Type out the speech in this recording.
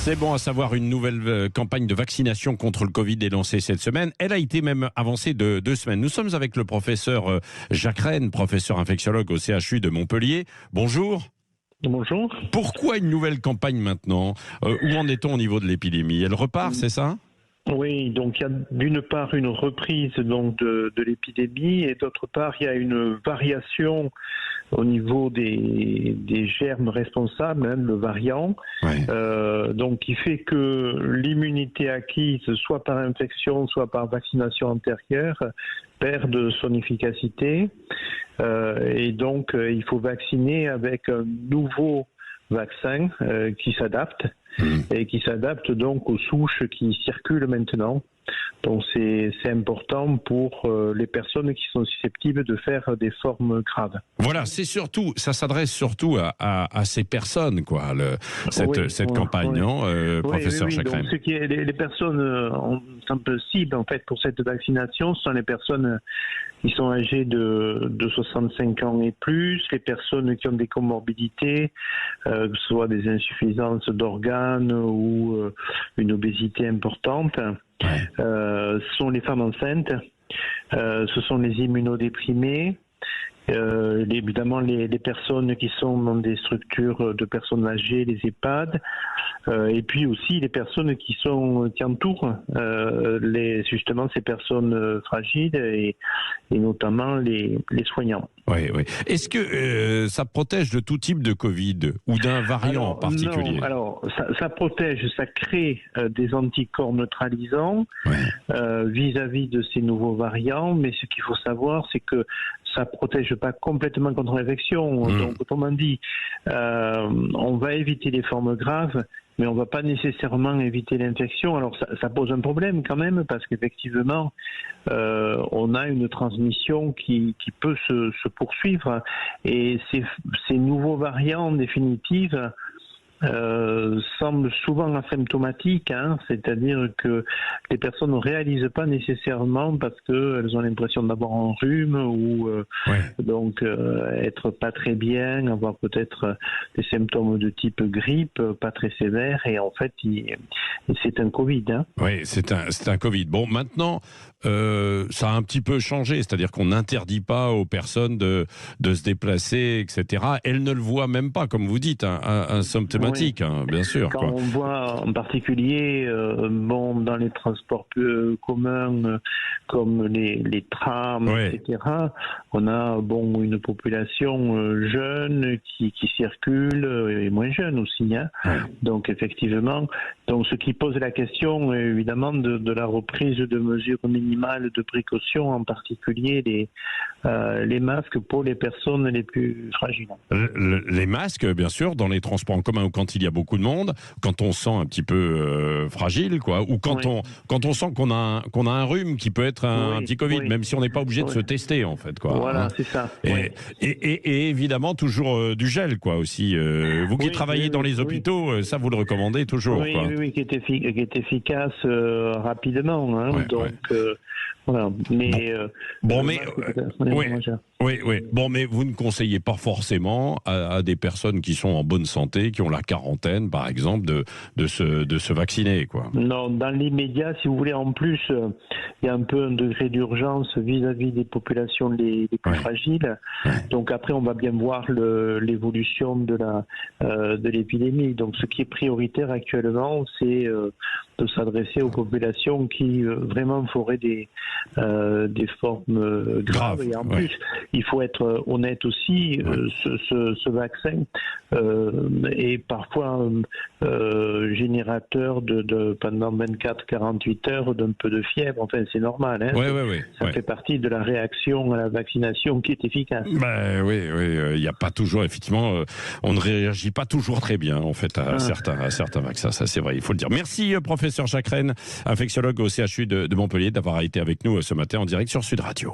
C'est bon à savoir, une nouvelle campagne de vaccination contre le Covid est lancée cette semaine. Elle a été même avancée de 2 semaines. Nous sommes avec le professeur Jacques Rennes, professeur infectiologue au CHU de Montpellier. Bonjour. Bonjour. Pourquoi une nouvelle campagne maintenant ? Où en est-on au niveau de l'épidémie ? Elle repart, c'est ça ? Oui, donc il y a d'une part une reprise donc de l'épidémie et d'autre part il y a une variation au niveau des germes responsables, le variant, donc qui fait que l'immunité acquise, soit par infection, soit par vaccination antérieure, perd son efficacité et donc il faut vacciner avec un nouveau vaccin qui s'adapte et qui s'adapte donc aux souches qui circulent maintenant. Donc c'est important pour les personnes qui sont susceptibles de faire des formes graves. Voilà, c'est surtout, ça s'adresse surtout à ces personnes, quoi, cette campagne, non, professeur Jacques Rennes. Donc les personnes un peu cibles en fait pour cette vaccination, ce sont les personnes qui sont âgées de 65 ans et plus, les personnes qui ont des comorbidités, que ce soit des insuffisances d'organes ou une obésité importante. Ce sont les femmes enceintes, ce sont les immunodéprimés, évidemment les personnes qui sont dans des structures de personnes âgées, les EHPAD, et puis aussi les personnes qui entourent justement ces personnes fragiles et notamment les soignants. Oui. Est-ce que ça protège de tout type de Covid ou d'un variant en particulier ? Non, alors ça protège, ça crée des anticorps neutralisants vis-à-vis de ces nouveaux variants, mais ce qu'il faut savoir, c'est que ça protège pas complètement contre l'infection. Donc, autrement dit, on va éviter les formes graves, mais on va pas nécessairement éviter l'infection. Alors, ça pose un problème quand même, parce qu'effectivement, on a une transmission qui peut se poursuivre. Et ces nouveaux variants, en définitive, semblent souvent asymptomatiques, c'est-à-dire que les personnes ne réalisent pas nécessairement parce qu'elles ont l'impression d'avoir un rhume ou donc être pas très bien, avoir peut-être des symptômes de type grippe, pas très sévères, et en fait c'est un Covid. Oui, c'est un Covid. Bon, maintenant, ça a un petit peu changé, c'est-à-dire qu'on n'interdit pas aux personnes de se déplacer, etc. Elles ne le voient même pas, comme vous dites, un symptomatique. Bien sûr. Quand on voit en particulier dans les transports communs comme les trams, etc., on a une population jeune qui circule et moins jeune aussi. Donc effectivement, ce qui pose la question évidemment de la reprise de mesures minimales de précaution, en particulier les masques pour les personnes les plus fragiles. Les masques, bien sûr, dans les transports en commun ou quand il y a beaucoup de monde, quand on sent un petit peu fragile, quoi, ou quand on sent qu'on a un rhume qui peut être un petit Covid, même si on n'est pas obligé de se tester, en fait, quoi. Voilà, c'est ça. Et évidemment, toujours du gel, quoi, aussi. Vous qui travaillez dans les hôpitaux, ça, vous le recommandez toujours, quoi. Oui, qui est efficace rapidement. Voilà. Mais Bon, mais vous ne conseillez pas forcément à des personnes qui sont en bonne santé, qui ont la quarantaine, par exemple, de se vacciner, quoi. Non, dans l'immédiat, si vous voulez, en plus, il y a un peu un degré d'urgence vis-à-vis des populations les plus fragiles. Donc après, on va bien voir l'évolution de l'épidémie. Donc ce qui est prioritaire actuellement, c'est de s'adresser aux populations qui vraiment feraient des formes graves. Et en plus, il faut être honnête aussi, ce vaccin est parfois générateur de pendant 24-48 heures d'un peu de fièvre. Enfin, c'est normal. Ça fait partie de la réaction à la vaccination qui est efficace. Il n'y a pas toujours, effectivement, on ne réagit pas toujours très bien, en fait, à certains vaccins. Ça, c'est vrai, il faut le dire. Merci, professeur Jacques Rennes, infectiologue au CHU de Montpellier, d'avoir été avec nous ce matin en direct sur Sud Radio.